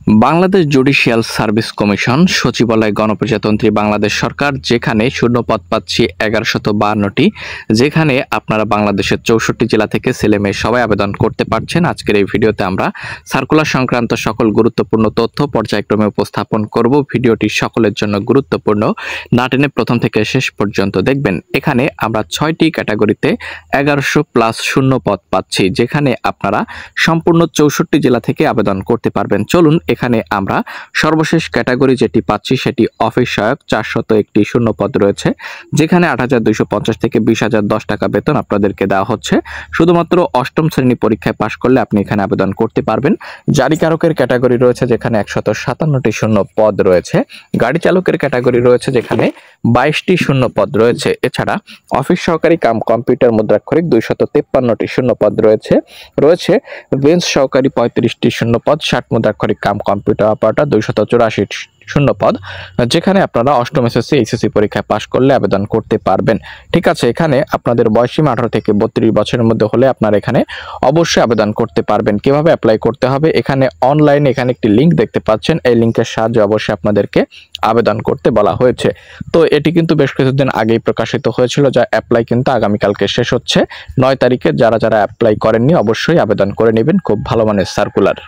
Bangladesh judicial service commission সচিবালয় গণপ্রজাতন্ত্রী বাংলাদেশ সরকার যেখানে শূন্যপদ পাচ্ছি 1152টি, যেখানে আপনারা বাংলাদেশের 64 জেলা থেকে ছেলেমেয়ে সবাই আবেদন করতে পারছেন। আজকের এই ভিডিওতে আমরা সার্কুলার সংক্রান্ত সকল গুরুত্বপূর্ণ তথ্য পর্যায়ক্রমে উপস্থাপন করব। ভিডিওটি সকলের জন্য গুরুত্বপূর্ণ, না টেনে প্রথম থেকে শেষ পর্যন্ত দেখবেন। এখানে আমরা 6টি ক্যাটাগরিতে 1100+ শূন্যপদ পাচ্ছি, যেখানে আপনারা সম্পূর্ণ 64 জেলা থেকে আবেদন করতে পারবেন। চলুন এখানে আমরা সর্বশেষ ক্যাটাগরি যেটি পাচ্ছি সেটি অফিস সহায়ক 401টি শূন্যপদ রয়েছে, যেখানে 8,250 থেকে 20,010 টাকা বেতন আপনাদেরকে দেওয়া হচ্ছে। শুধুমাত্র অষ্টম শ্রেণী পরীক্ষায় পাশ করলে আপনি এখানে আবেদন করতে পারবেন। জারিকারকের ক্যাটাগরি রয়েছে যেখানে 157টি শূন্যপদ রয়েছে। গাড়ি চালকের ক্যাটাগরি রয়েছে যেখানে 22টি শূন্যপদ রয়েছে। এছাড়া অফিস সহকারী কাম কম্পিউটার মুদ্রাক্ষরিক 253টি শূন্যপদ রয়েছে। বেঞ্চ সহকারী 35টি শূন্যপদ, 60 মুদ্রাক্ষরিক কাম কম্পিউটার অপারেটর 284 শূন্যপদ, যেখানে আপনারা অষ্টম এসএসসি এইচএসসি পরীক্ষায় পাশ করলে আবেদন করতে পারবেন। ঠিক আছে, এখানে আপনাদের বয়সসীমা 18 থেকে 32 বছরের মধ্যে হলে আপনারা এখানে অবশ্যই আবেদন করতে পারবেন। কিভাবে অ্যাপ্লাই করতে হবে, এখানে অনলাইনে এখানে একটি লিঙ্ক দেখতে পাচ্ছেন, এই লিঙ্কের সাহায্যে অবশ্যই আপনাদেরকে আবেদন করতে বলা হয়েছে। তো এটি কিন্তু বেশ কিছুদিন আগেই প্রকাশিত হয়েছিল, যা অ্যাপ্লাই কিন্তু আগামীকালকে শেষ হচ্ছে 9 তারিখে। যারা অ্যাপ্লাই করেননি অবশ্যই আবেদন করে নেবেন। খুব ভালো মানের সার্কুলার।